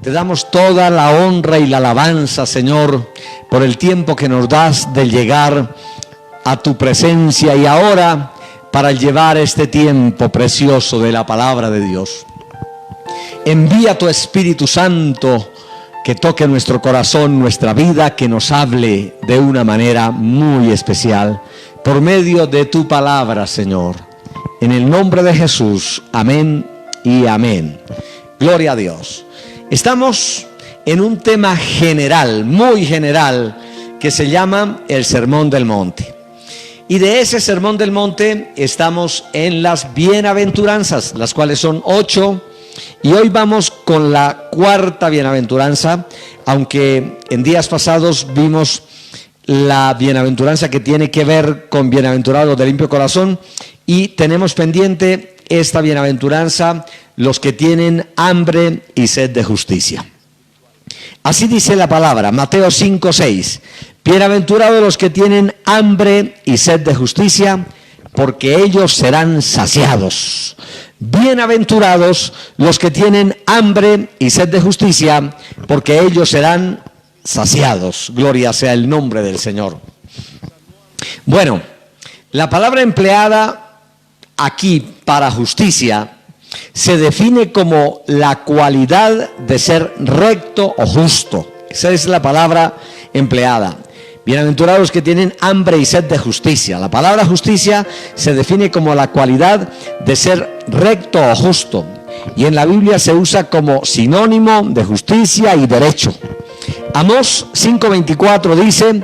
Te damos toda la honra y la alabanza, Señor, por el tiempo que nos das de llegar a tu presencia y ahora para llevar este tiempo precioso de la palabra de Dios. Envía tu Espíritu Santo que toque nuestro corazón, nuestra vida, que nos hable de una manera muy especial por medio de tu palabra, Señor. En el nombre de Jesús, amén y amén. Gloria a Dios. Estamos en un tema general, muy general, que se llama el Sermón del Monte. Y de ese Sermón del Monte estamos en las bienaventuranzas, las cuales son 8. Y hoy vamos con la 4ª bienaventuranza, aunque en días pasados vimos la bienaventuranza que tiene que ver con bienaventurados de limpio corazón, y tenemos pendiente esta bienaventuranza, los que tienen hambre y sed de justicia. Así dice la palabra, Mateo 5:6, bienaventurados los que tienen hambre y sed de justicia, porque ellos serán saciados. Bienaventurados los que tienen hambre y sed de justicia, porque ellos serán saciados. Gloria sea el nombre del Señor. Bueno, la palabra empleada aquí para justicia se define como la cualidad de ser recto o justo. Esa es la palabra empleada. Bienaventurados los que tienen hambre y sed de justicia. La palabra justicia se define como la cualidad de ser recto o justo, y en la Biblia se usa como sinónimo de justicia y derecho. Amós 5:24 dice: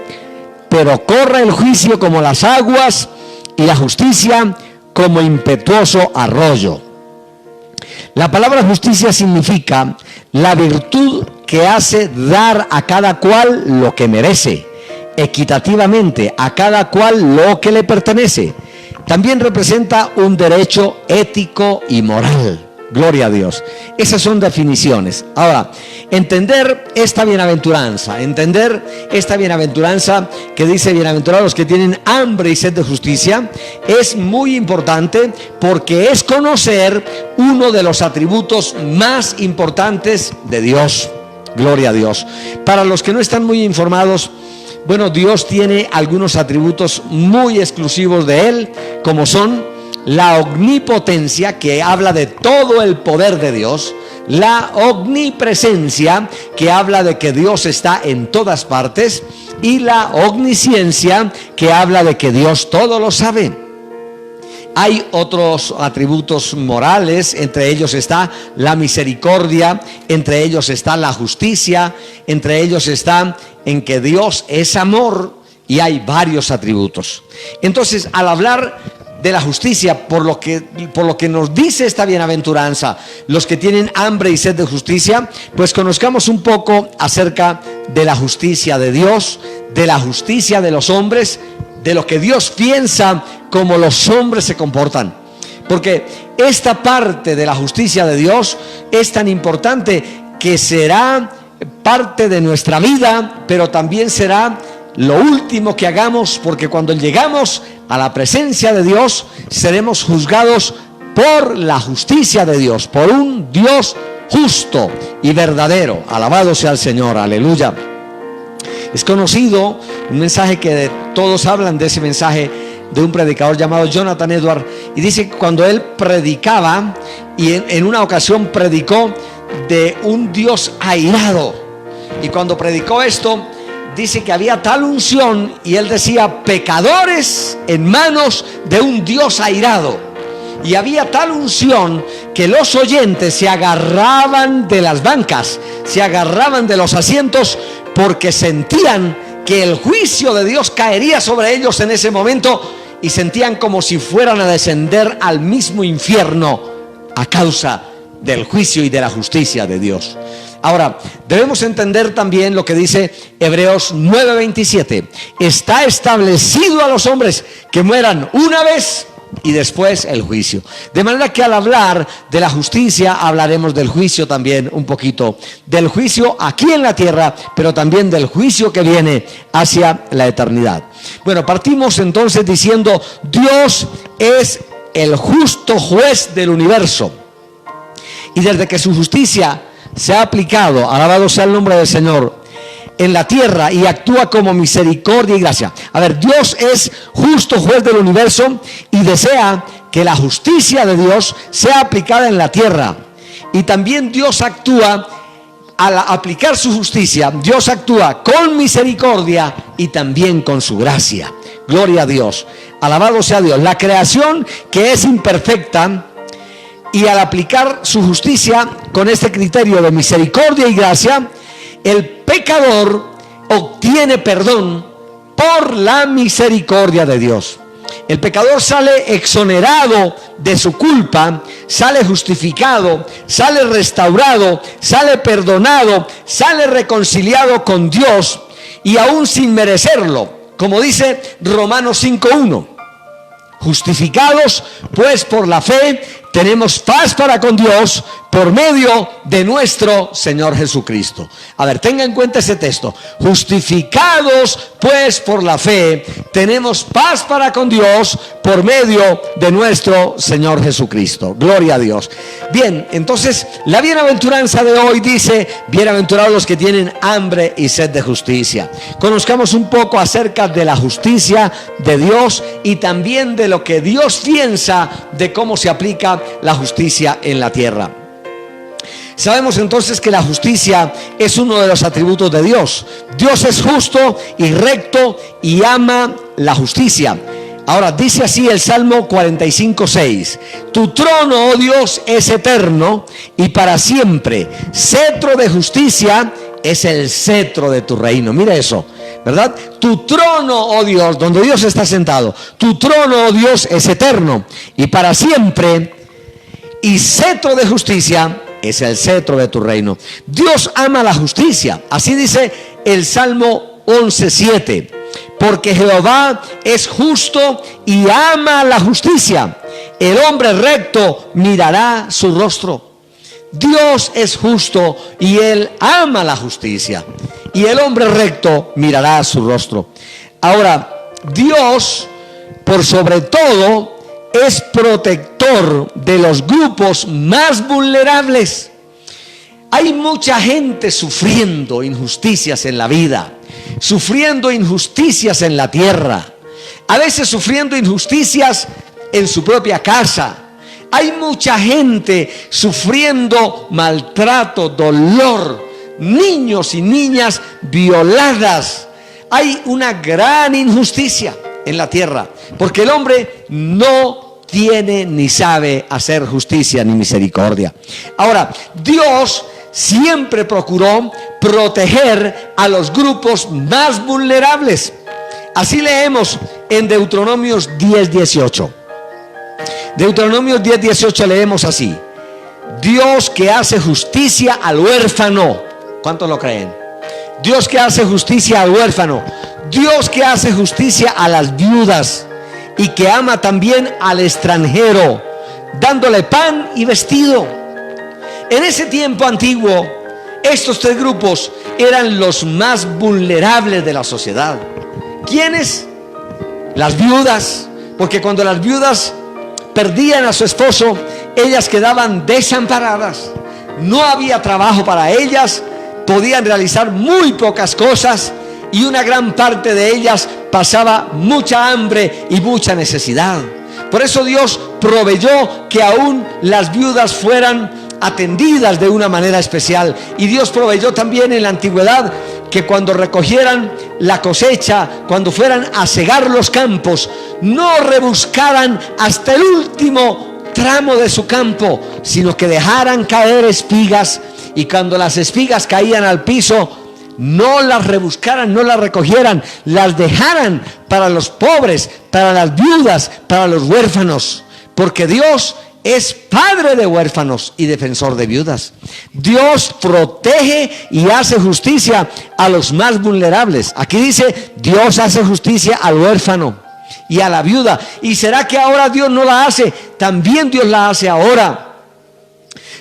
pero corra el juicio como las aguas y la justicia como impetuoso arroyo. La palabra justicia significa la virtud que hace dar a cada cual lo que merece, equitativamente a cada cual lo que le pertenece. También representa un derecho ético y moral. Gloria a Dios. Esas son definiciones. Ahora, entender esta bienaventuranza que dice bienaventurados los que tienen hambre y sed de justicia, es muy importante porque es conocer uno de los atributos más importantes de Dios. Gloria a Dios. Para los que no están muy informados, bueno, Dios tiene algunos atributos muy exclusivos de Él, como son la omnipotencia, que habla de todo el poder de Dios; la omnipresencia, que habla de que Dios está en todas partes; y la omnisciencia, que habla de que Dios todo lo sabe. Hay otros atributos morales, entre ellos está la misericordia, entre ellos está la justicia, entre ellos está en que Dios es amor, y hay varios atributos. Entonces, al hablar de la justicia, por lo que nos dice esta bienaventuranza, los que tienen hambre y sed de justicia, pues conozcamos un poco acerca de la justicia de Dios, de la justicia de los hombres, de lo que Dios piensa cómo los hombres se comportan. Porque esta parte de la justicia de Dios es tan importante que será parte de nuestra vida, pero también será lo último que hagamos, porque cuando llegamos a la presencia de Dios seremos juzgados por la justicia de Dios, por un Dios justo y verdadero. Alabado sea el Señor, aleluya. Es conocido un mensaje que todos hablan de ese mensaje, de un predicador llamado Jonathan Edwards, y dice que cuando él predicaba, y en una ocasión predicó de un Dios airado, y cuando predicó esto, dice que había tal unción, y él decía: pecadores en manos de un Dios airado. Y había tal unción que los oyentes se agarraban de las bancas, se agarraban de los asientos, porque sentían que el juicio de Dios caería sobre ellos en ese momento, y sentían como si fueran a descender al mismo infierno a causa del juicio y de la justicia de Dios. Ahora, debemos entender también lo que dice Hebreos 9:27. Está establecido a los hombres que mueran una vez y después el juicio. De manera que al hablar de la justicia, hablaremos del juicio también un poquito. Del juicio aquí en la tierra, pero también del juicio que viene hacia la eternidad. Bueno, partimos entonces diciendo: Dios es el justo juez del universo. Y desde que su justicia se ha aplicado, alabado sea el nombre del Señor, en la tierra y actúa como misericordia y gracia. A ver, Dios es justo juez del universo y desea que la justicia de Dios sea aplicada en la tierra. Y también Dios actúa, al aplicar su justicia, Dios actúa con misericordia y también con su gracia. Gloria a Dios, alabado sea Dios. La creación, que es imperfecta, y al aplicar su justicia con este criterio de misericordia y gracia, el pecador obtiene perdón por la misericordia de Dios. El pecador sale exonerado de su culpa, sale justificado, sale restaurado, sale perdonado, sale reconciliado con Dios y aún sin merecerlo, como dice Romanos 5:1. Justificados pues por la fe, tenemos paz para con Dios por medio de nuestro Señor Jesucristo. A ver, tenga en cuenta ese texto. Justificados pues por la fe, tenemos paz para con Dios por medio de nuestro Señor Jesucristo. Gloria a Dios. Bien, entonces la bienaventuranza de hoy dice: bienaventurados los que tienen hambre y sed de justicia. Conozcamos un poco acerca de la justicia de Dios y también de lo que Dios piensa de cómo se aplica la justicia en la tierra. Sabemos entonces que la justicia es uno de los atributos de Dios. Dios es justo y recto y ama la justicia. Ahora dice así el Salmo 45:6: tu trono, oh Dios, es eterno y para siempre. Cetro de justicia es el cetro de tu reino. Mira eso, ¿verdad? Tu trono, oh Dios, donde Dios está sentado, tu trono, oh Dios, es eterno y para siempre. Y cetro de justicia es el cetro de tu reino. Dios ama la justicia. Así dice el Salmo 11:7: porque Jehová es justo y ama la justicia. El hombre recto mirará su rostro. Dios es justo y Él ama la justicia. Y el hombre recto mirará su rostro. Ahora, Dios, por sobre todo, es protector de los grupos más vulnerables. Hay mucha gente sufriendo injusticias en la vida, sufriendo injusticias en la tierra, a veces sufriendo injusticias en su propia casa. Hay mucha gente sufriendo maltrato, dolor, niños y niñas violadas. Hay una gran injusticia en la tierra, porque el hombre no tiene ni sabe hacer justicia ni misericordia. Ahora, Dios siempre procuró proteger a los grupos más vulnerables. Así leemos en Deuteronomios 10:18. Deuteronomios 10:18 leemos así: Dios que hace justicia al huérfano. ¿Cuántos lo creen? Dios que hace justicia al huérfano, Dios que hace justicia a las viudas y que ama también al extranjero, dándole pan y vestido. En ese tiempo antiguo, estos tres grupos eran los más vulnerables de la sociedad. ¿Quiénes? Las viudas, porque cuando las viudas perdían a su esposo, ellas quedaban desamparadas. No había trabajo para ellas, podían realizar muy pocas cosas y una gran parte de ellas pasaba mucha hambre y mucha necesidad. Por eso Dios proveyó que aún las viudas fueran atendidas de una manera especial. Y Dios proveyó también en la antigüedad que cuando recogieran la cosecha, cuando fueran a segar los campos, no rebuscaran hasta el último tramo de su campo, sino que dejaran caer espigas, y cuando las espigas caían al piso, no las rebuscaran, no las recogieran, las dejaran para los pobres, para las viudas, para los huérfanos, porque Dios es padre de huérfanos y defensor de viudas. Dios protege y hace justicia a los más vulnerables. Aquí dice: Dios hace justicia al huérfano y a la viuda. ¿Y será que ahora Dios no la hace? También Dios la hace ahora.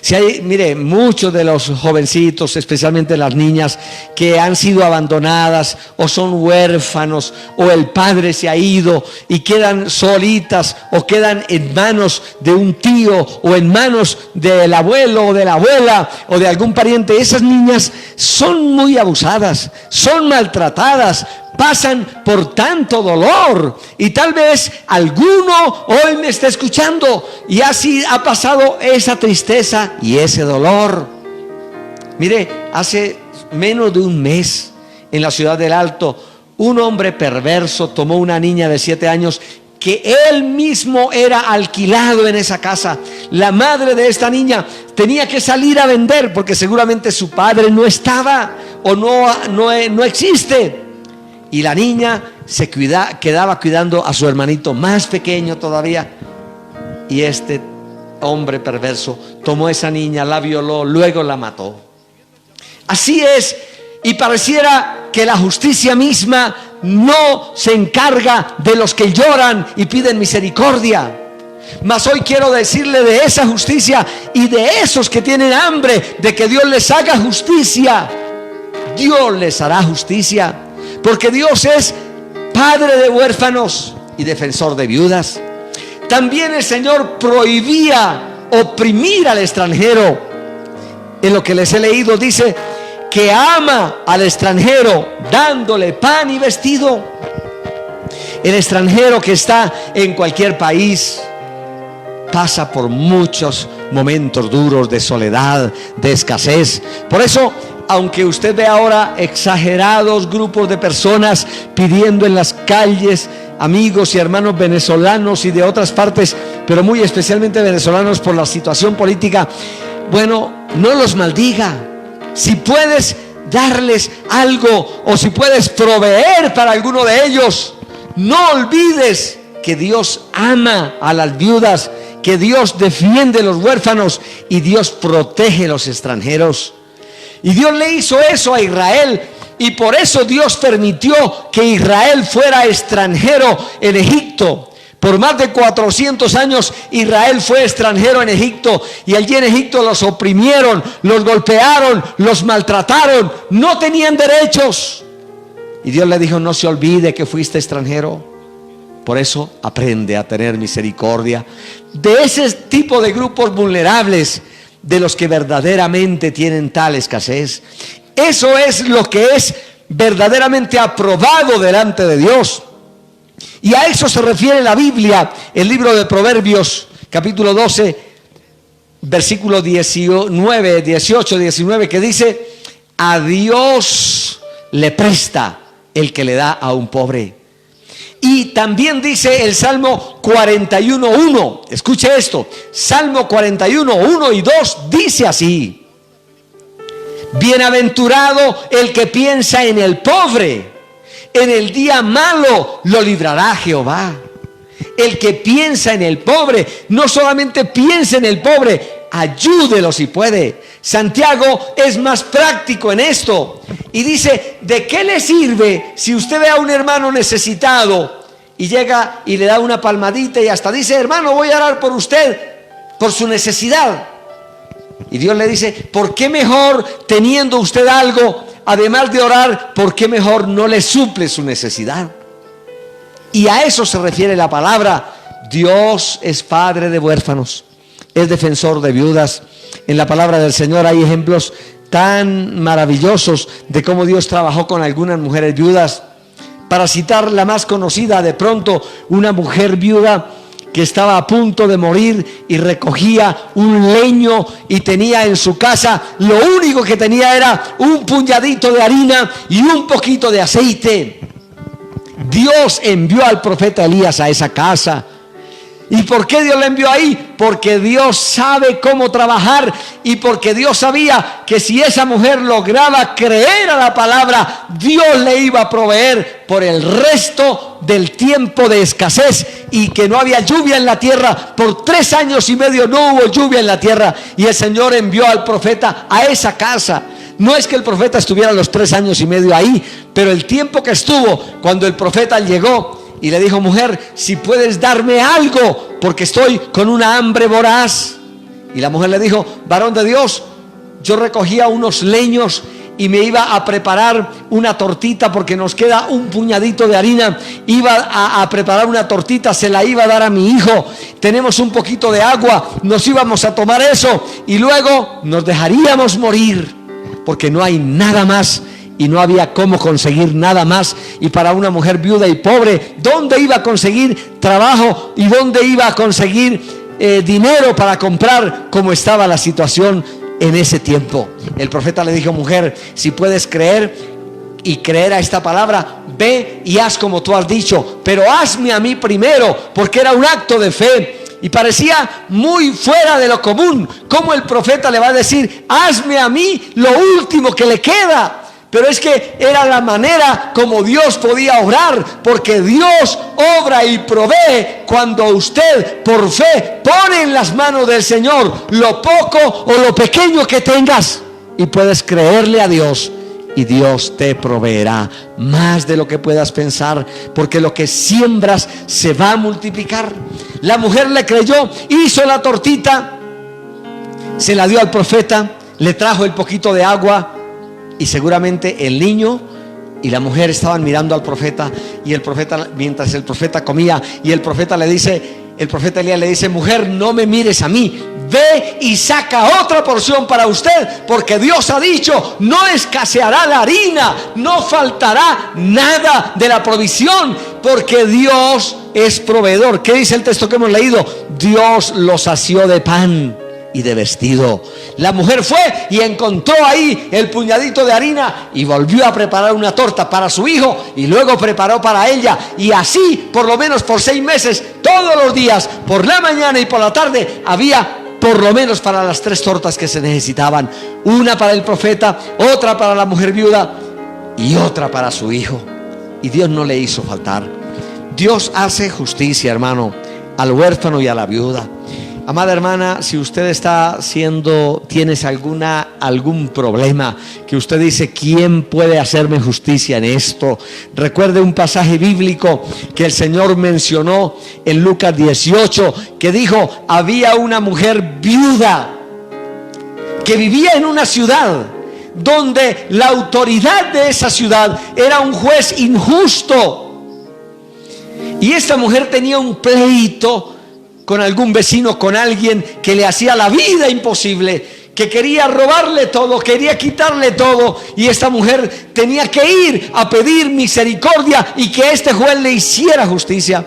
Si hay, mire, muchos de los jovencitos, especialmente las niñas, que han sido abandonadas o son huérfanos, o el padre se ha ido y quedan solitas, o quedan en manos de un tío, o en manos del abuelo o de la abuela o de algún pariente. Esas niñas son muy abusadas, son maltratadas, pasan por tanto dolor, y tal vez alguno hoy me está escuchando y así ha pasado esa tristeza y ese dolor. Mire, hace menos de un mes en la ciudad del Alto, un hombre perverso tomó una niña de 7 años que él mismo era alquilado en esa casa. La madre de esta niña tenía que salir a vender porque seguramente su padre no estaba o no existe. Y la niña quedaba cuidando a su hermanito más pequeño todavía. Y este hombre perverso tomó a esa niña, la violó, luego la mató. Así es, y pareciera que la justicia misma no se encarga de los que lloran y piden misericordia. Mas hoy quiero decirle de esa justicia y de esos que tienen hambre de que Dios les haga justicia. Dios les hará justicia, porque Dios es padre de huérfanos y defensor de viudas. También el Señor prohibía oprimir al extranjero. En lo que les he leído dice que ama al extranjero dándole pan y vestido. El extranjero que está en cualquier país pasa por muchos momentos duros de soledad, de escasez. Por eso, aunque usted ve ahora exagerados grupos de personas pidiendo en las calles, amigos y hermanos venezolanos y de otras partes, pero muy especialmente venezolanos por la situación política, bueno, no los maldiga. Si puedes darles algo o si puedes proveer para alguno de ellos, no olvides que Dios ama a las viudas, que Dios defiende a los huérfanos y Dios protege a los extranjeros. Y Dios le hizo eso a Israel, y por eso Dios permitió que Israel fuera extranjero en Egipto. Por más de 400 años Israel fue extranjero en Egipto, y allí en Egipto los oprimieron, los golpearon, los maltrataron, no tenían derechos. Y Dios le dijo: no se olvide que fuiste extranjero. Por eso aprende a tener misericordia de ese tipo de grupos vulnerables, de los que verdaderamente tienen tal escasez. Eso es lo que es verdaderamente aprobado delante de Dios. Y a eso se refiere la Biblia, el libro de Proverbios, capítulo 12, versículo 19, 18, 19, que dice: a Dios le presta el que le da a un pobre. Y también dice el Salmo 41:1, escuche esto, Salmo 41:1 y 2 dice así: bienaventurado el que piensa en el pobre, en el día malo lo librará Jehová. El que piensa en el pobre, no solamente piensa en el pobre, ayúdelo si puede. Santiago es más práctico en esto y dice: ¿de qué le sirve si usted ve a un hermano necesitado y llega y le da una palmadita y hasta dice: hermano, voy a orar por usted, por su necesidad? Y Dios le dice: ¿por qué mejor, teniendo usted algo, además de orar, por qué mejor no le suple su necesidad? Y a eso se refiere la palabra. Dios es padre de huérfanos, es defensor de viudas. En la palabra del Señor hay ejemplos tan maravillosos de cómo Dios trabajó con algunas mujeres viudas. Para citar la más conocida, de pronto una mujer viuda que estaba a punto de morir y recogía un leño y tenía en su casa, lo único que tenía era un puñadito de harina y un poquito de aceite. Dios envió al profeta Elías a esa casa. ¿Y por qué Dios le envió ahí? Porque Dios sabe cómo trabajar, y porque Dios sabía que si esa mujer lograba creer a la palabra, Dios le iba a proveer por el resto del tiempo de escasez, y que no había lluvia en la tierra. Por 3 años y medio no hubo lluvia en la tierra, y el Señor envió al profeta a esa casa. No es que el profeta estuviera los 3 años y medio ahí, pero el tiempo que estuvo, cuando el profeta llegó y le dijo: mujer, si puedes darme algo, porque estoy con una hambre voraz. Y la mujer le dijo: varón de Dios, yo recogía unos leños y me iba a preparar una tortita porque nos queda un puñadito de harina. Iba a preparar una tortita, se la iba a dar a mi hijo. Tenemos un poquito de agua, nos íbamos a tomar eso y luego nos dejaríamos morir, porque no hay nada más y no había cómo conseguir nada más. Y para una mujer viuda y pobre, ¿dónde iba a conseguir trabajo y dónde iba a conseguir dinero para comprar, como estaba la situación en ese tiempo? El profeta le dijo: mujer, si puedes creer y creer a esta palabra, ve y haz como tú has dicho, pero hazme a mí primero, porque era un acto de fe. Y parecía muy fuera de lo común, como el profeta le va a decir: hazme a mí lo último que le queda. Pero es que era la manera como Dios podía obrar, porque Dios obra y provee cuando usted por fe pone en las manos del Señor lo poco o lo pequeño que tengas, y puedes creerle a Dios y Dios te proveerá más de lo que puedas pensar, porque lo que siembras se va a multiplicar. La mujer le creyó, hizo la tortita, se la dio al profeta, le trajo el poquito de agua. Y seguramente el niño y la mujer estaban mirando al profeta, y el profeta, mientras el profeta comía, y el profeta Elías le dice: mujer, no me mires a mí, ve y saca otra porción para usted, porque Dios ha dicho: no escaseará la harina, no faltará nada de la provisión, porque Dios es proveedor. ¿Qué dice el texto que hemos leído? Dios los sació de pan y de vestido. La mujer fue y encontró ahí el puñadito de harina y volvió a preparar una torta para su hijo, y luego preparó para ella, y así por lo menos por 6 meses, todos los días, por la mañana y por la tarde, había por lo menos para las 3 tortas que se necesitaban: una para el profeta, otra para la mujer viuda y otra para su hijo. Y Dios no le hizo faltar. Dios hace justicia, hermano, al huérfano y a la viuda. Amada hermana, si usted tienes algún problema que usted dice: ¿quién puede hacerme justicia en esto? Recuerde un pasaje bíblico que el Señor mencionó en Lucas 18, que dijo: había una mujer viuda que vivía en una ciudad donde la autoridad de esa ciudad era un juez injusto, y esta mujer tenía un pleito con algún vecino, con alguien que le hacía la vida imposible, que quería robarle todo, quería quitarle todo, y esta mujer tenía que ir a pedir misericordia y que este juez le hiciera justicia.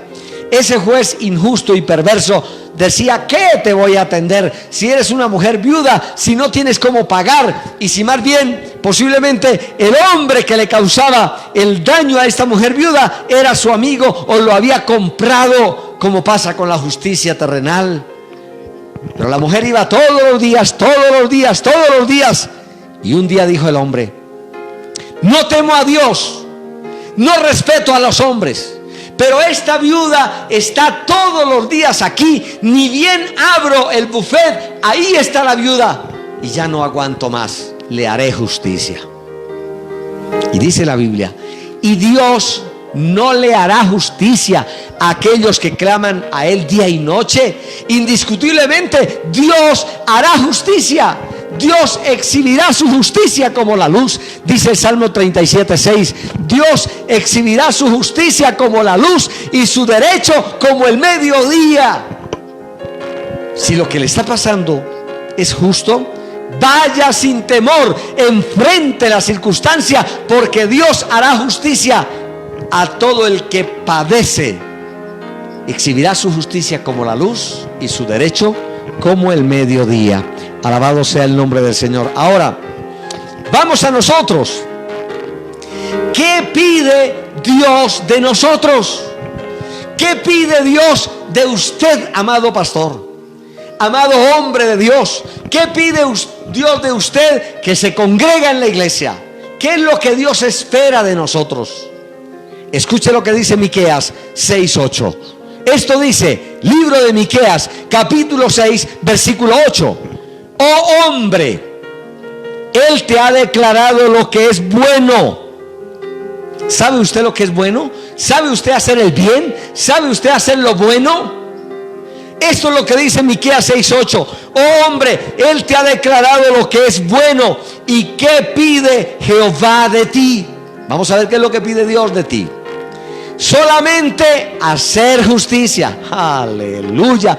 Ese juez injusto y perverso decía: ¿qué te voy a atender si eres una mujer viuda, si no tienes cómo pagar? Y si más bien posiblemente el hombre que le causaba el daño a esta mujer viuda era su amigo o lo había comprado, como pasa con la justicia terrenal. Pero la mujer iba todos los días, y un día dijo el hombre: no temo a Dios, no respeto a los hombres, pero esta viuda está todos los días aquí, ni bien abro el buffet, ahí está la viuda, y ya no aguanto más, le haré justicia. Y dice la Biblia: y Dios no le hará justicia a aquellos que claman a Él día y noche. Indiscutiblemente Dios hará justicia. Dios exhibirá su justicia como la luz. Dice el Salmo 37:6: Dios exhibirá su justicia como la luz y su derecho como el mediodía. Si lo que le está pasando es justo, vaya sin temor, enfrente la circunstancia, porque Dios hará justicia a todo el que padece. Exhibirá su justicia como la luz y su derecho como el mediodía. Alabado sea el nombre del Señor. Ahora, vamos a nosotros. ¿Qué pide Dios de nosotros? ¿Qué pide Dios de usted, amado pastor? Amado hombre de Dios, ¿qué pide Dios de usted que se congrega en la iglesia? ¿Qué es lo que Dios espera de nosotros? Escuche lo que dice Miqueas 6:8. Esto dice, libro de Miqueas, capítulo 6, versículo 8. Oh hombre, Él te ha declarado lo que es bueno. ¿Sabe usted lo que es bueno? ¿Sabe usted hacer el bien? ¿Sabe usted hacer lo bueno? Esto es lo que dice Miqueas 6:8. Oh hombre, Él te ha declarado lo que es bueno. ¿Y qué pide Jehová de ti? Vamos a ver qué es lo que pide Dios de ti. Solamente hacer justicia. Aleluya.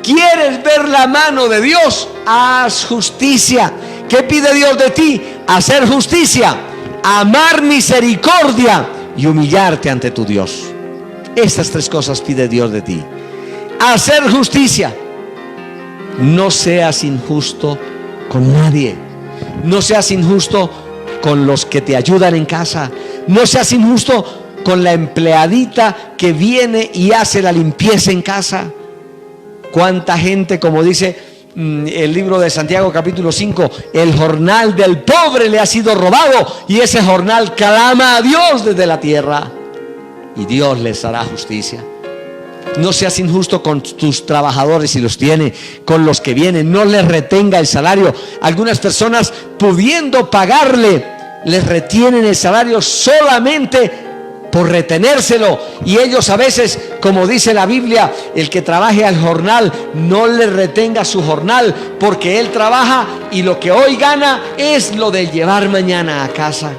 ¿Quieres ver la mano de Dios? Haz justicia. ¿Qué pide Dios de ti? Hacer justicia, amar misericordia y humillarte ante tu Dios. Estas tres cosas pide Dios de ti. Hacer justicia. No seas injusto con nadie. No seas injusto con los que te ayudan en casa. No seas injusto con la empleadita que viene y hace la limpieza en casa. Cuánta gente, como dice el libro de Santiago capítulo 5, el jornal del pobre le ha sido robado, y ese jornal clama a Dios desde la tierra, y Dios les hará justicia. No seas injusto con tus trabajadores si los tiene, con los que vienen. No les retenga el salario. Algunas personas, pudiendo pagarle, les retienen el salario solamente por retenérselo, y ellos a veces, como dice la Biblia, el que trabaje al jornal no le retenga su jornal, porque él trabaja y lo que hoy gana es lo de llevar mañana a casa.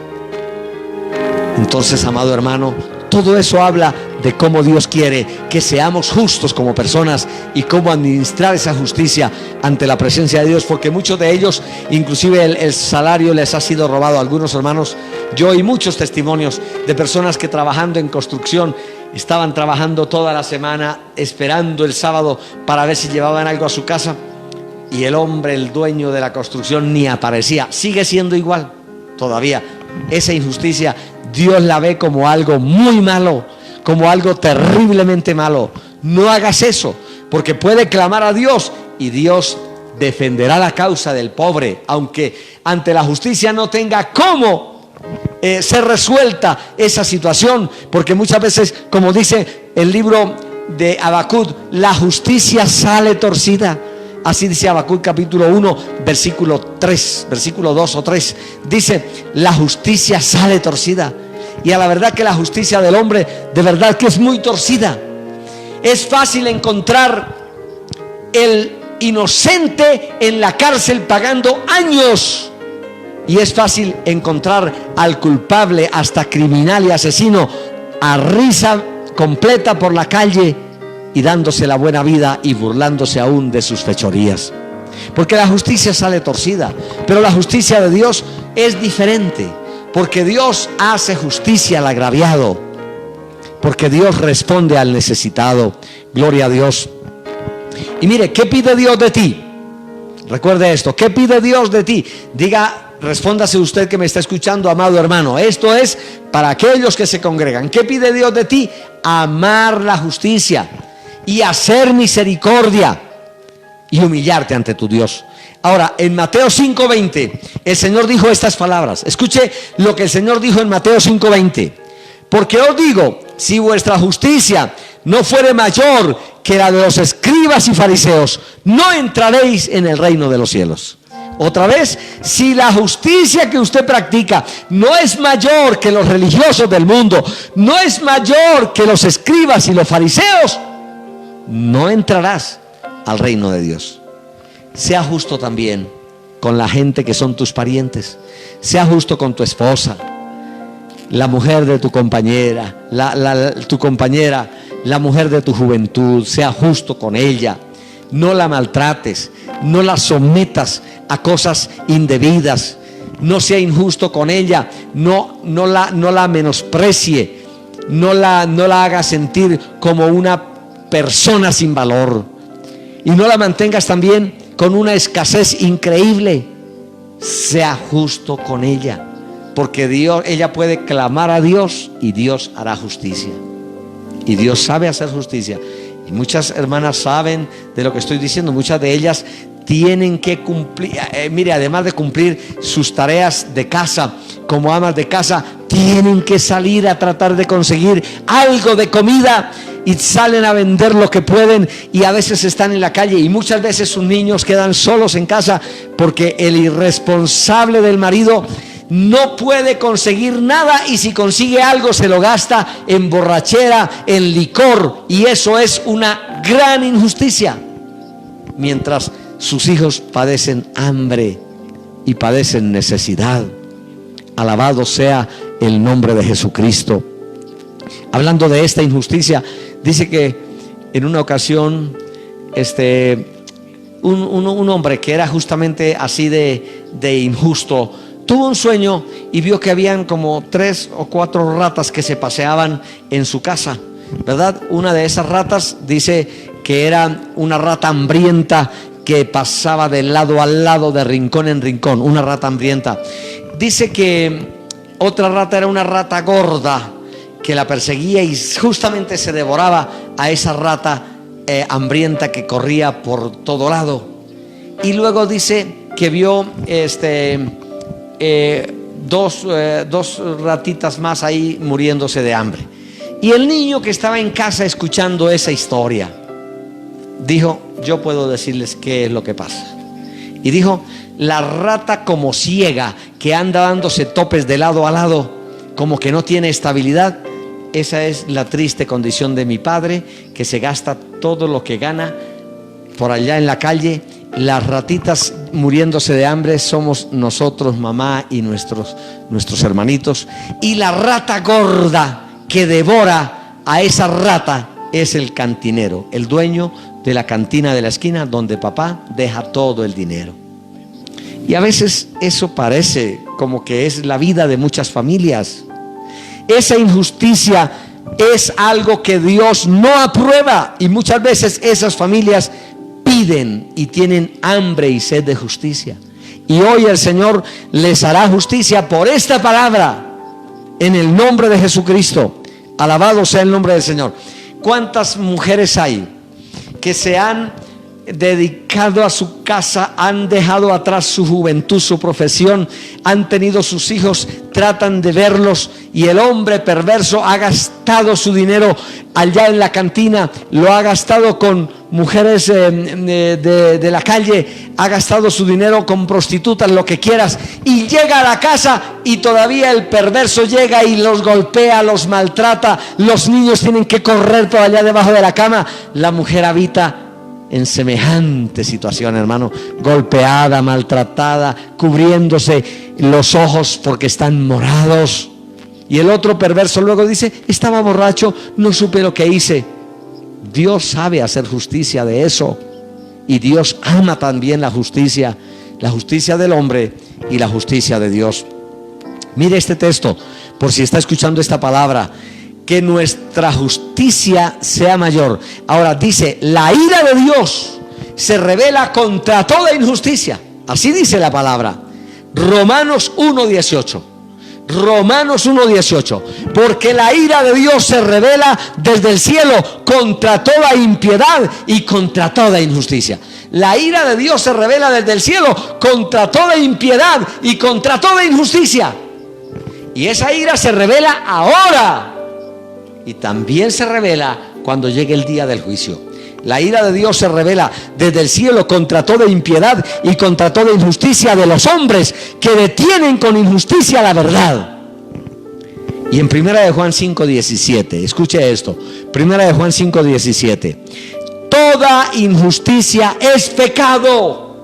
Entonces, amado hermano, todo eso habla de cómo Dios quiere que seamos justos como personas y cómo administrar esa justicia ante la presencia de Dios, porque muchos de ellos, inclusive el salario les ha sido robado. Algunos hermanos, yo oí muchos testimonios de personas que trabajando en construcción estaban trabajando toda la semana, esperando el sábado para ver si llevaban algo a su casa, y el hombre, el dueño de la construcción, ni aparecía. Sigue siendo igual todavía. Esa injusticia Dios la ve como algo muy malo, como algo terriblemente malo. No hagas eso, porque puede clamar a Dios y Dios defenderá la causa del pobre, aunque ante la justicia no tenga cómo ser resuelta esa situación, porque muchas veces, como dice el libro de Habacuc, la justicia sale torcida. Así dice Habacuc capítulo 1, versículo 3, versículo 2 o 3. Dice, la justicia sale torcida. Y a la verdad que la justicia del hombre, de verdad que es muy torcida. Es fácil encontrar el inocente en la cárcel pagando años, y es fácil encontrar al culpable, hasta criminal y asesino, a risa completa por la calle y dándose la buena vida y burlándose aún de sus fechorías, porque la justicia sale torcida. Pero la justicia de Dios es diferente, porque Dios hace justicia al agraviado, porque Dios responde al necesitado. Gloria a Dios. Y mire, ¿qué pide Dios de ti? Recuerde esto, ¿qué pide Dios de ti? Diga, respóndase usted que me está escuchando, amado hermano. Esto es para aquellos que se congregan. ¿Qué pide Dios de ti? Amar la justicia y hacer misericordia y humillarte ante tu Dios. Ahora, en Mateo 5:20, el Señor dijo estas palabras. Escuche lo que el Señor dijo en Mateo 5:20. Porque os digo, si vuestra justicia no fuere mayor que la de los escribas y fariseos, no entraréis en el reino de los cielos. Otra vez, si la justicia que usted practica no es mayor que los religiosos del mundo, no es mayor que los escribas y los fariseos, no entrarás al reino de Dios. Sea justo también con la gente que son tus parientes. Sea justo con tu esposa, la mujer de tu compañera, tu compañera, la mujer de tu juventud. Sea justo con ella. No la maltrates, no la sometas a cosas indebidas. No sea injusto con ella. No la menosprecie. No la hagas sentir como una persona sin valor. Y no la mantengas también con una escasez increíble. Sea justo con ella, porque ella puede clamar a Dios y Dios hará justicia. Y Dios sabe hacer justicia. Y muchas hermanas saben de lo que estoy diciendo. Muchas de ellas tienen que cumplir, mire, además de cumplir sus tareas de casa como amas de casa, tienen que salir a tratar de conseguir algo de comida, y salen a vender lo que pueden, y a veces están en la calle, y muchas veces sus niños quedan solos en casa porque el irresponsable del marido no puede conseguir nada, y si consigue algo se lo gasta en borrachera, en licor, y eso es una gran injusticia. Mientras sus hijos padecen hambre y padecen necesidad. Alabado sea el nombre de Jesucristo. Hablando de esta injusticia, dice que en una ocasión un hombre que era justamente así de injusto tuvo un sueño y vio que habían como 3 o 4 ratas que se paseaban en su casa, ¿verdad? Una de esas ratas dice que era una rata hambrienta que pasaba de lado a lado, de rincón en rincón, una rata hambrienta. Dice que otra rata era una rata gorda que la perseguía y justamente se devoraba a esa rata hambrienta que corría por todo lado. Y luego dice que vio dos ratitas más ahí muriéndose de hambre. Y el niño que estaba en casa escuchando esa historia dijo: yo puedo decirles qué es lo que pasa. Y dijo: la rata como ciega que anda dándose topes de lado a lado, como que no tiene estabilidad, esa es la triste condición de mi padre, que se gasta todo lo que gana por allá en la calle. Las ratitas muriéndose de hambre somos nosotros, mamá y nuestros hermanitos. Y la rata gorda que devora a esa rata es el cantinero, el dueño de la cantina de la esquina, donde papá deja todo el dinero. Y a veces eso parece como que es la vida de muchas familias. Esa injusticia es algo que Dios no aprueba, y muchas veces esas familias piden y tienen hambre y sed de justicia. Y hoy el Señor les hará justicia por esta palabra, en el nombre de Jesucristo. Alabado sea el nombre del Señor. ¿Cuántas mujeres hay que se han dedicado a su casa, han dejado atrás su juventud, su profesión, han tenido sus hijos, tratan de verlos, y el hombre perverso ha gastado su dinero allá en la cantina, lo ha gastado con mujeres de la calle, ha gastado su dinero con prostitutas, lo que quieras, y llega a la casa y todavía el perverso llega y los golpea, los maltrata, los niños tienen que correr por allá debajo de la cama, la mujer habita en semejante situación, hermano, golpeada, maltratada, cubriéndose los ojos porque están morados. Y el otro perverso luego dice: estaba borracho, no supe lo que hice. Dios sabe hacer justicia de eso, y Dios ama también la justicia del hombre y la justicia de Dios. Mire este texto, por si está escuchando esta palabra: que nuestra justicia sea mayor. Ahora dice: la ira de Dios se revela contra toda injusticia. Así dice la palabra. Romanos 1:18. Romanos 1:18. Porque la ira de Dios se revela desde el cielo contra toda impiedad y contra toda injusticia. La ira de Dios se revela desde el cielo contra toda impiedad y contra toda injusticia. Y esa ira se revela ahora. Y también se revela cuando llegue el día del juicio. La ira de Dios se revela desde el cielo contra toda impiedad y contra toda injusticia de los hombres que detienen con injusticia la verdad. Y en 1 de Juan 5:17, escuche esto, 1 de Juan 5:17: toda injusticia es pecado.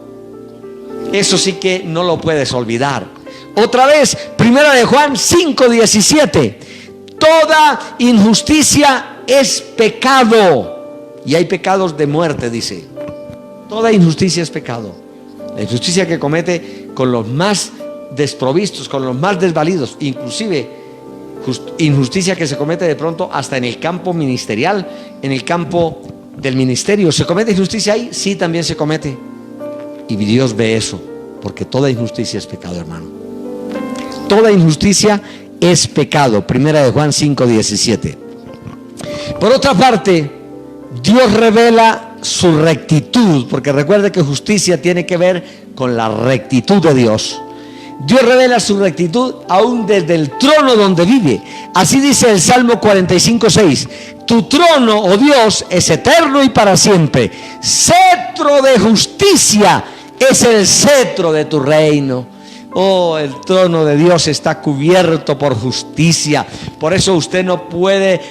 Eso sí que no lo puedes olvidar. Otra vez, 1 de Juan 5:17: toda injusticia es pecado. Y hay pecados de muerte, dice. Toda injusticia es pecado. La injusticia que comete con los más desprovistos, con los más desvalidos, inclusive injusticia que se comete de pronto hasta en el campo ministerial, en el campo del ministerio. ¿Se comete injusticia ahí? Sí, también se comete. Y Dios ve eso, porque toda injusticia es pecado, hermano. Toda injusticia es pecado. 1 de Juan 5:17. Por otra parte, Dios revela su rectitud, porque recuerde que justicia tiene que ver con la rectitud de Dios. Dios revela su rectitud aún desde el trono donde vive. Así dice el Salmo 45:6: tu trono, oh Dios, es eterno y para siempre. Cetro de justicia es el cetro de tu reino. Oh, el trono de Dios está cubierto por justicia. Por eso usted no puede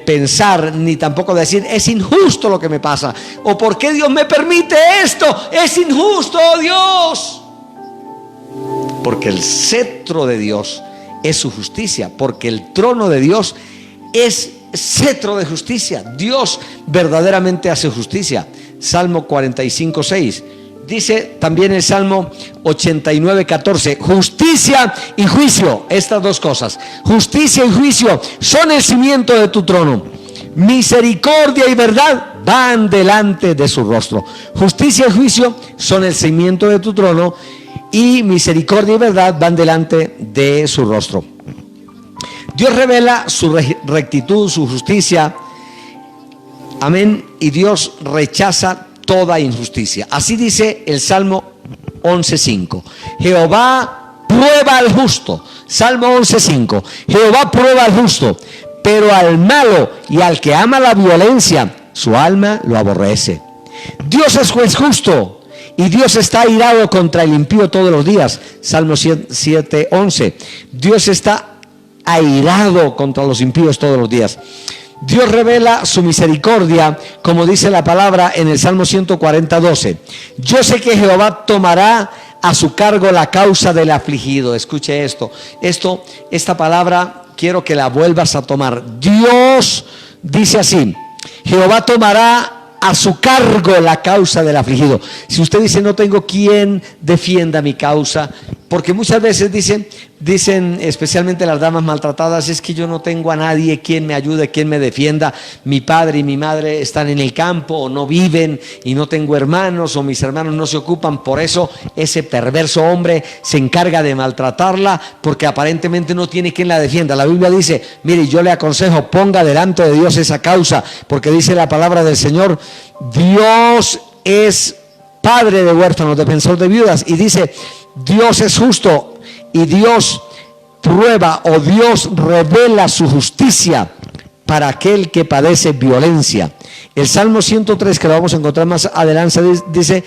pensar ni tampoco decir es injusto lo que me pasa, o ¿por qué Dios me permite esto? Es injusto, oh Dios. Porque el cetro de Dios es su justicia, porque el trono de Dios es cetro de justicia. Dios verdaderamente hace justicia. Salmo 45:6. Dice también el Salmo 89:14, justicia y juicio, estas dos cosas, justicia y juicio son el cimiento de tu trono. Misericordia y verdad van delante de su rostro. Justicia y juicio son el cimiento de tu trono, y misericordia y verdad van delante de su rostro. Dios revela su rectitud, su justicia. Amén. Y Dios rechaza toda injusticia. Así dice el Salmo 11:5. Jehová prueba al justo. Salmo 11:5. Jehová prueba al justo, pero al malo y al que ama la violencia, su alma lo aborrece. Dios es juez justo, y Dios está airado contra el impío todos los días. Salmo 7:11. Dios está airado contra los impíos todos los días. Dios revela su misericordia, como dice la palabra en el Salmo 140:12. Yo sé que Jehová tomará a su cargo la causa del afligido. Escuche esto. Esta palabra quiero que la vuelvas a tomar. Dios dice así: Jehová tomará a su cargo la causa del afligido. Si usted dice no tengo quien defienda mi causa, porque muchas veces dicen especialmente las damas maltratadas, es que yo no tengo a nadie quien me ayude, quien me defienda, mi padre y mi madre están en el campo o no viven y no tengo hermanos, o mis hermanos no se ocupan, por eso ese perverso hombre se encarga de maltratarla porque aparentemente no tiene quien la defienda. La Biblia dice, mire, yo le aconsejo, ponga delante de Dios esa causa, porque dice la palabra del Señor, Dios es padre de huérfanos, defensor de viudas, y dice, Dios es justo y Dios prueba o Dios revela su justicia para aquel que padece violencia. El Salmo 103, que lo vamos a encontrar más adelante, dice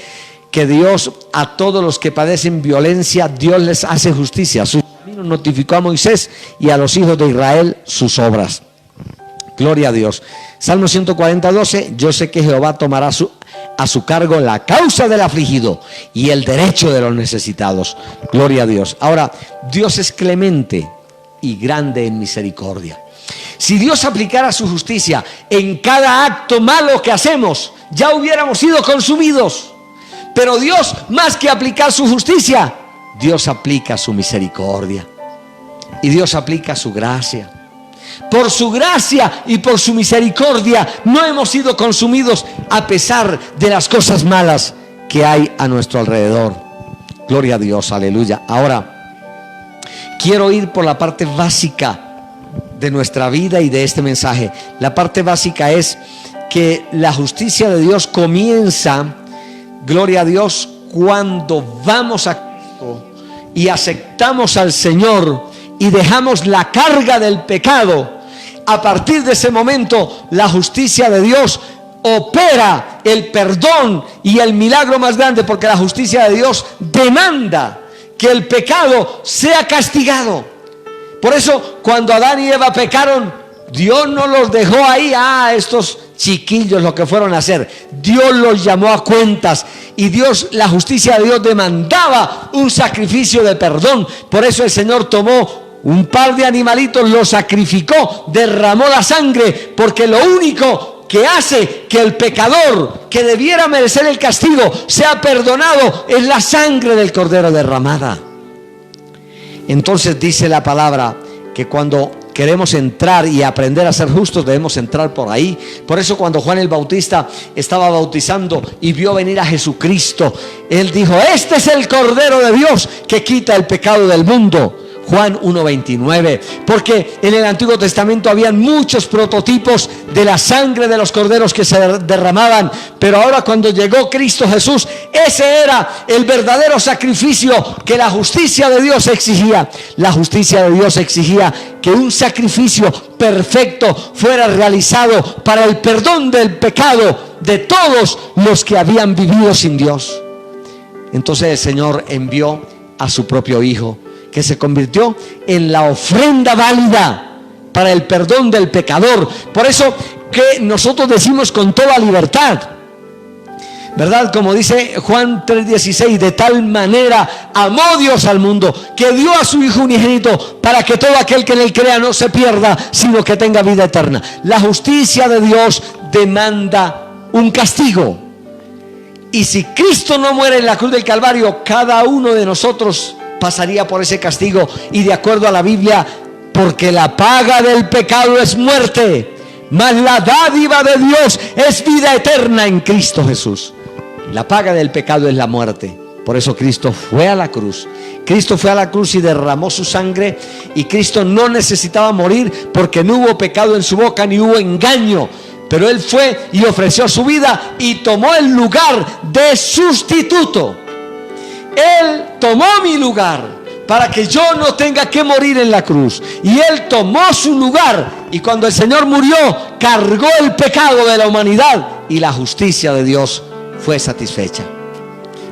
que Dios a todos los que padecen violencia, Dios les hace justicia. Sus caminos notificó a Moisés y a los hijos de Israel sus obras. Gloria a Dios. Salmo 140:12, yo sé que Jehová tomará a su cargo la causa del afligido y el derecho de los necesitados. Gloria a Dios. Ahora, Dios es clemente y grande en misericordia. Si Dios aplicara su justicia en cada acto malo que hacemos, ya hubiéramos sido consumidos. Pero Dios, más que aplicar su justicia, Dios aplica su misericordia. Y Dios aplica su gracia. Por su gracia y por su misericordia no hemos sido consumidos a pesar de las cosas malas que hay a nuestro alrededor. Gloria a Dios, aleluya. Ahora, quiero ir por la parte básica de nuestra vida y de este mensaje. La parte básica es que la justicia de Dios comienza, gloria a Dios, cuando vamos a Cristo y aceptamos al Señor y dejamos la carga del pecado. A partir de ese momento, la justicia de Dios opera el perdón y el milagro más grande, porque la justicia de Dios demanda que el pecado sea castigado. Por eso, cuando Adán y Eva pecaron, Dios no los dejó ahí, estos chiquillos lo que fueron a hacer. Dios los llamó a cuentas, y Dios, la justicia de Dios demandaba un sacrificio de perdón. Por eso el Señor tomó un par de animalitos, los sacrificó, derramó la sangre, porque lo único que hace que el pecador que debiera merecer el castigo sea perdonado es la sangre del Cordero derramada. Entonces dice la palabra que cuando queremos entrar y aprender a ser justos, debemos entrar por ahí. Por eso cuando Juan el Bautista estaba bautizando y vio venir a Jesucristo, él dijo, este es el Cordero de Dios que quita el pecado del mundo. Juan 1:29, porque en el Antiguo Testamento habían muchos prototipos de la sangre de los corderos que se derramaban, pero ahora cuando llegó Cristo Jesús, ese era el verdadero sacrificio que la justicia de Dios exigía. La justicia de Dios exigía que un sacrificio perfecto fuera realizado para el perdón del pecado de todos los que habían vivido sin Dios. Entonces el Señor envió a su propio Hijo, que se convirtió en la ofrenda válida para el perdón del pecador. Por eso que nosotros decimos con toda libertad, ¿verdad? Como dice Juan 3:16, de tal manera amó Dios al mundo, que dio a su Hijo unigénito, para que todo aquel que en él crea no se pierda, sino que tenga vida eterna. La justicia de Dios demanda un castigo. Y si Cristo no muere en la cruz del Calvario, cada uno de nosotros pasaría por ese castigo. Y de acuerdo a la Biblia, porque la paga del pecado es muerte, mas la dádiva de Dios es vida eterna en Cristo Jesús. La paga del pecado es la muerte. Por eso Cristo fue a la cruz. Cristo fue a la cruz y derramó su sangre. Y Cristo no necesitaba morir, porque no hubo pecado en su boca ni hubo engaño. Pero Él fue y ofreció su vida y tomó el lugar de sustituto. Él tomó mi lugar para que yo no tenga que morir en la cruz. Y Él tomó su lugar. Y cuando el Señor murió, cargó el pecado de la humanidad. Y la justicia de Dios fue satisfecha.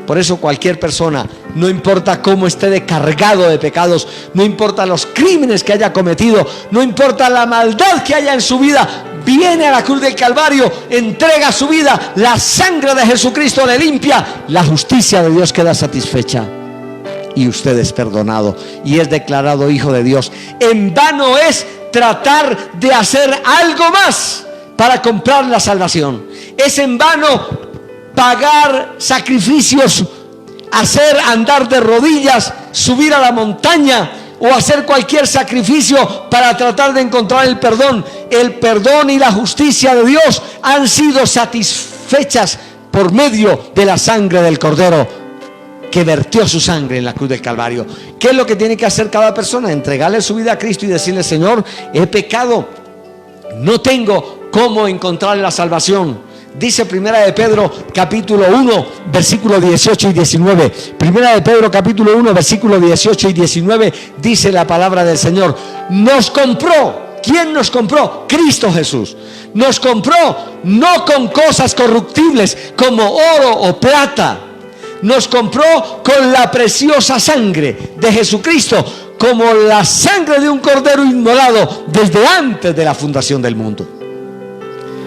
Por eso cualquier persona, no importa cómo esté de cargado de pecados, no importa los crímenes que haya cometido, no importa la maldad que haya en su vida, viene a la cruz del Calvario, entrega su vida, la sangre de Jesucristo le limpia, la justicia de Dios queda satisfecha y usted es perdonado y es declarado hijo de Dios. En vano es tratar de hacer algo más para comprar la salvación. Es en vano pagar sacrificios, hacer andar de rodillas, subir a la montaña o hacer cualquier sacrificio para tratar de encontrar el perdón. El perdón y la justicia de Dios han sido satisfechas por medio de la sangre del Cordero, que vertió su sangre en la cruz del Calvario. ¿Qué es lo que tiene que hacer cada persona? Entregarle su vida a Cristo y decirle: Señor, he pecado, no tengo cómo encontrar la salvación. Dice Primera de Pedro capítulo 1 versículo 18 y 19. Primera de Pedro capítulo 1 versículo 18 y 19 dice la palabra del Señor: nos compró. ¿Quién nos compró? Cristo Jesús. Nos compró no con cosas corruptibles como oro o plata. Nos compró con la preciosa sangre de Jesucristo, como la sangre de un cordero inmolado desde antes de la fundación del mundo.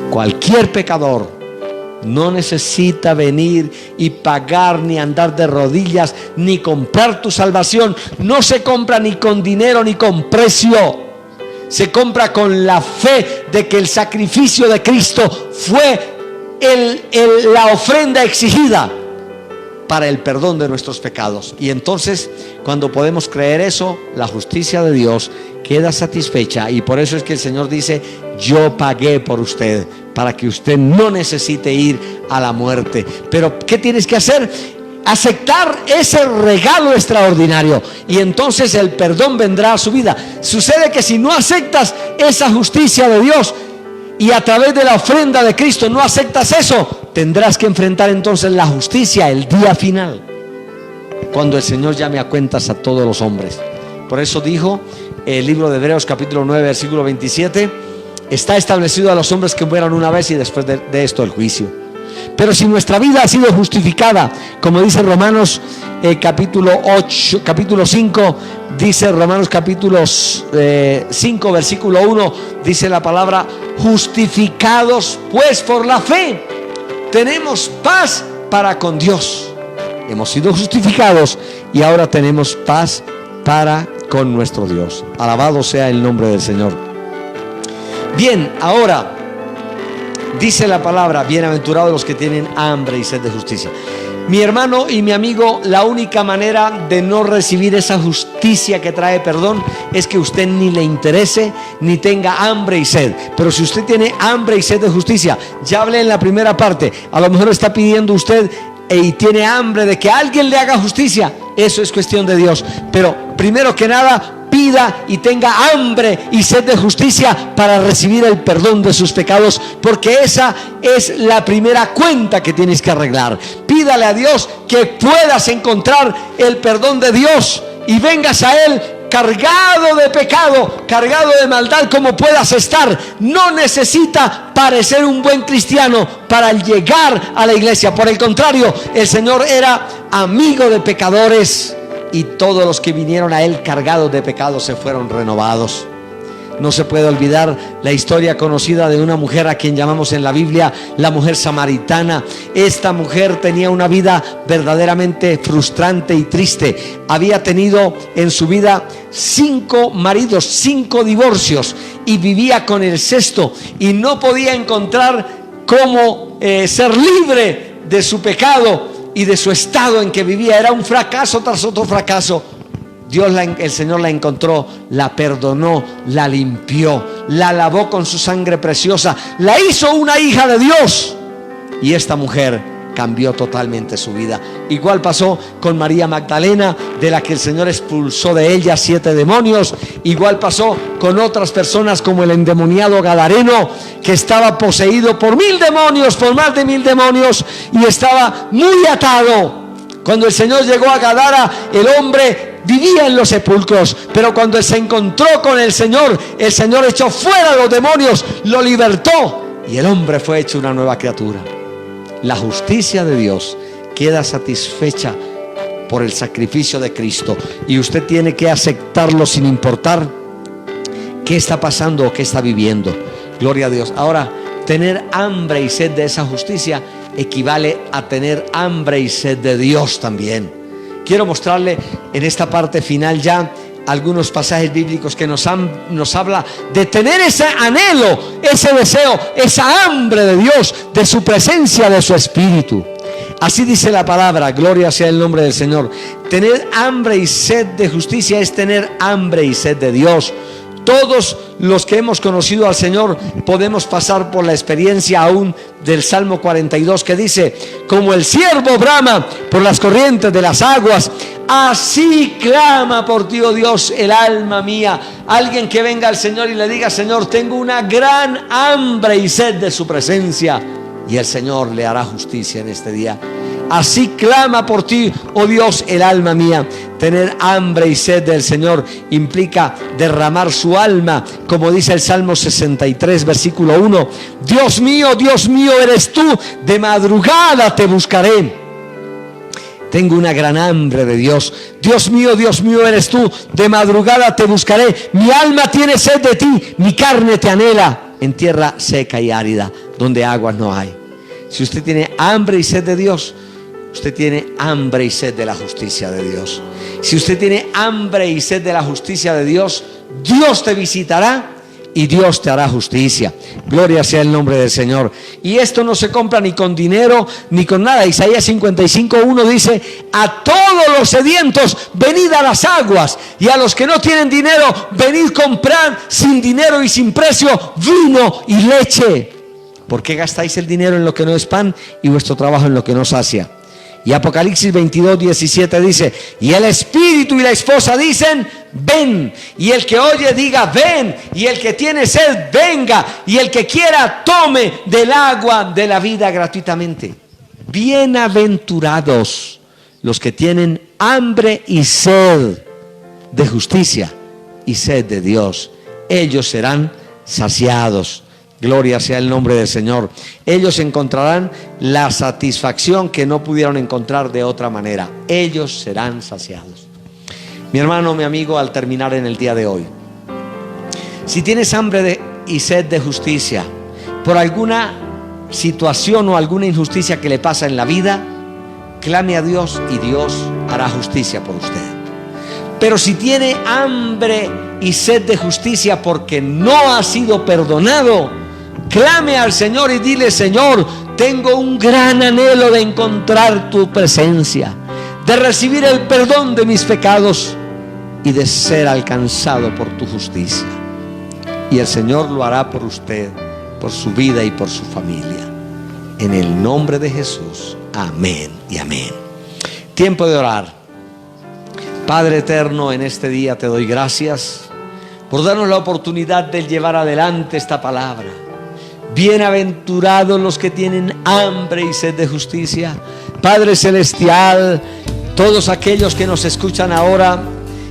Cualquier pecador no necesita venir y pagar, ni andar de rodillas, ni comprar tu salvación. No se compra ni con dinero ni con precio. Se compra con la fe de que el sacrificio de Cristo fue la ofrenda exigida para el perdón de nuestros pecados. Y entonces, cuando podemos creer eso, la justicia de Dios queda satisfecha. Y por eso es que el Señor dice: yo pagué por usted, para que usted no necesite ir a la muerte. Pero ¿qué tienes que hacer? Aceptar ese regalo extraordinario, y entonces el perdón vendrá a su vida. Sucede que si no aceptas esa justicia de Dios y a través de la ofrenda de Cristo no aceptas eso, tendrás que enfrentar entonces la justicia el día final, cuando el Señor llame a cuentas a todos los hombres. Por eso dijo el libro de Hebreos capítulo 9 versículo 27: está establecido a los hombres que mueran una vez y después de esto el juicio. Pero si nuestra vida ha sido justificada, como dice Romanos capítulo 5, dice Romanos capítulo 5 versículo 1, dice la palabra: justificados pues por la fe, tenemos paz para con Dios. Hemos sido justificados y ahora tenemos paz para con nuestro Dios. Alabado sea el nombre del Señor. Bien, ahora dice la palabra: bienaventurados los que tienen hambre y sed de justicia. Mi hermano y mi amigo, la única manera de no recibir esa justicia que trae perdón es que usted ni le interese ni tenga hambre y sed. Pero si usted tiene hambre y sed de justicia, ya hablé en la primera parte, a lo mejor está pidiendo usted y tiene hambre de que alguien le haga justicia. Eso es cuestión de Dios. Pero primero que nada, pida y tenga hambre y sed de justicia para recibir el perdón de sus pecados, porque esa es la primera cuenta que tienes que arreglar. Pídale a Dios que puedas encontrar el perdón de Dios y vengas a Él cargado de pecado, cargado de maldad como puedas estar. No necesita parecer un buen cristiano para llegar a la iglesia. Por el contrario, el Señor era amigo de pecadores y todos los que vinieron a él cargados de pecados se fueron renovados. No se puede olvidar la historia conocida de una mujer a quien llamamos en la Biblia la mujer samaritana. Esta mujer tenía una vida verdaderamente frustrante y triste. Había tenido en su vida 5 maridos, 5 divorcios, y vivía con el 6º y no podía encontrar cómo ser libre de su pecado y de su estado en que vivía. Era un fracaso tras otro fracaso. El Señor la encontró, la perdonó, la limpió, la lavó con su sangre preciosa, la hizo una hija de Dios, y esta mujer cambió totalmente su vida. Igual pasó con María Magdalena, de la que el Señor expulsó de ella 7 demonios. Igual pasó con otras personas, como el endemoniado Gadareno, que estaba poseído por 1000 demonios, por más de 1000 demonios, y estaba muy atado. Cuando el Señor llegó a Gadara, el hombre vivía en los sepulcros, pero cuando él se encontró con el Señor echó fuera a los demonios, lo libertó, y el hombre fue hecho una nueva criatura. La justicia de Dios queda satisfecha por el sacrificio de Cristo, y usted tiene que aceptarlo sin importar qué está pasando o qué está viviendo. Gloria a Dios. Ahora, tener hambre y sed de esa justicia equivale a tener hambre y sed de Dios también. Quiero mostrarle en esta parte final ya algunos pasajes bíblicos que nos habla de tener ese anhelo, ese deseo, esa hambre de Dios, de su presencia, de su Espíritu. Así dice la palabra, gloria sea el nombre del Señor. Tener hambre y sed de justicia es tener hambre y sed de Dios. Todos los que hemos conocido al Señor podemos pasar por la experiencia aún del Salmo 42, que dice: como el ciervo brama por las corrientes de las aguas, así clama por ti, oh Dios, el alma mía. Alguien que venga al Señor y le diga: Señor, tengo una gran hambre y sed de su presencia, y el Señor le hará justicia en este día. Así clama por ti, oh Dios, el alma mía. Tener hambre y sed del Señor implica derramar su alma, como dice el Salmo 63, versículo 1. Dios mío, eres tú, de madrugada te buscaré. Tengo una gran hambre de Dios. Dios mío, eres tú, de madrugada te buscaré. Mi alma tiene sed de ti, mi carne te anhela en tierra seca y árida, donde aguas no hay. Si usted tiene hambre y sed de Dios, usted tiene hambre y sed de la justicia de Dios. Si usted tiene hambre y sed de la justicia de Dios, Dios te visitará y Dios te hará justicia. Gloria sea el nombre del Señor. Y esto no se compra ni con dinero ni con nada. Isaías 55:1 dice: a todos los sedientos venid a las aguas, y a los que no tienen dinero venid comprar sin dinero y sin precio vino y leche. ¿Por qué gastáis el dinero en lo que no es pan y vuestro trabajo en lo que no sacia? Y Apocalipsis 22:17 dice: y el Espíritu y la esposa dicen: ven. Y el que oye diga: ven. Y el que tiene sed, venga. Y el que quiera, tome del agua de la vida gratuitamente. Bienaventurados los que tienen hambre y sed de justicia y sed de Dios. Ellos serán saciados. Gloria sea el nombre del Señor. Ellos encontrarán la satisfacción que no pudieron encontrar de otra manera. Ellos serán saciados. Mi hermano, mi amigo, al terminar en el día de hoy, si tienes hambre y sed de justicia por alguna situación o alguna injusticia que le pasa en la vida, clame a Dios y Dios hará justicia por usted. Pero si tiene hambre y sed de justicia porque no ha sido perdonado, clame al Señor y dile: Señor, tengo un gran anhelo de encontrar tu presencia, de recibir el perdón de mis pecados y de ser alcanzado por tu justicia. Y el Señor lo hará por usted, por su vida y por su familia. En el nombre de Jesús, amén y amén. Tiempo de orar. Padre eterno, en este día te doy gracias por darnos la oportunidad de llevar adelante esta palabra. Bienaventurados los que tienen hambre y sed de justicia. Padre celestial, todos aquellos que nos escuchan ahora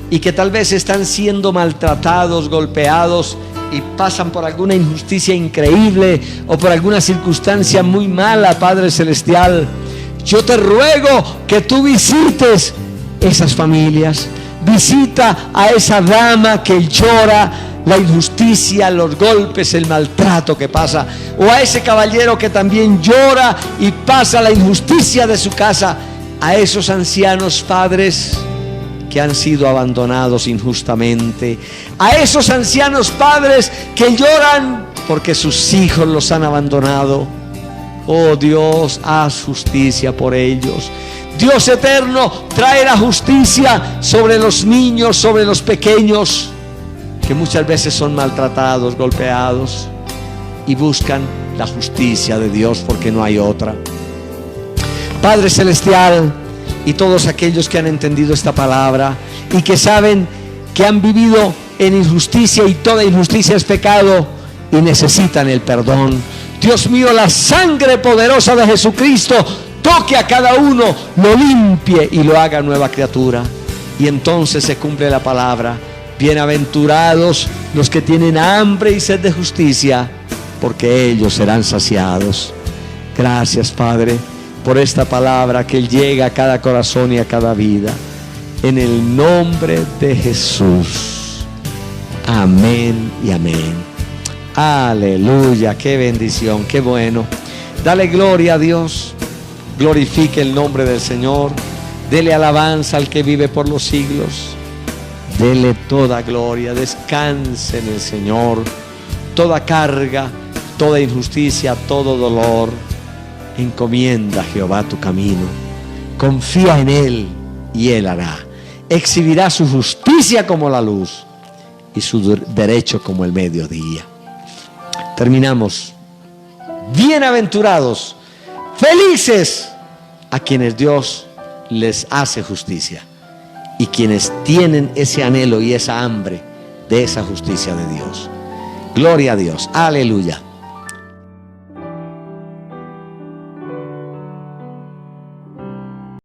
y que tal vez están siendo maltratados, golpeados y pasan por alguna injusticia increíble o por alguna circunstancia muy mala, Padre celestial, yo te ruego que tú visites esas familias. Visita a esa dama que llora la injusticia, los golpes, el maltrato que pasa, o a ese caballero que también llora y pasa la injusticia de su casa, a esos ancianos padres que han sido abandonados injustamente, a esos ancianos padres que lloran porque sus hijos los han abandonado. Oh Dios, haz justicia por ellos. Dios eterno, trae la justicia sobre los niños, sobre los pequeños, que muchas veces son maltratados, golpeados, y buscan la justicia de Dios porque no hay otra. Padre Celestial, y todos aquellos que han entendido esta palabra y que saben que han vivido en injusticia y toda injusticia es pecado y necesitan el perdón. Dios mío, la sangre poderosa de Jesucristo toque a cada uno, lo limpie y lo haga nueva criatura. Y entonces se cumple la palabra: bienaventurados los que tienen hambre y sed de justicia, porque ellos serán saciados. Gracias, Padre, por esta palabra que llega a cada corazón y a cada vida. En el nombre de Jesús. Amén y amén. Aleluya, qué bendición, qué bueno. Dale gloria a Dios. Glorifique el nombre del Señor. Dele alabanza al que vive por los siglos. Dele toda gloria. Descanse en el Señor. Toda carga, toda injusticia, todo dolor, encomienda a Jehová tu camino. Confía en Él y Él hará. Exhibirá su justicia como la luz y su derecho como el mediodía. Terminamos. Bienaventurados, felices a quienes Dios les hace justicia y quienes tienen ese anhelo y esa hambre de esa justicia de Dios. Gloria a Dios. Aleluya.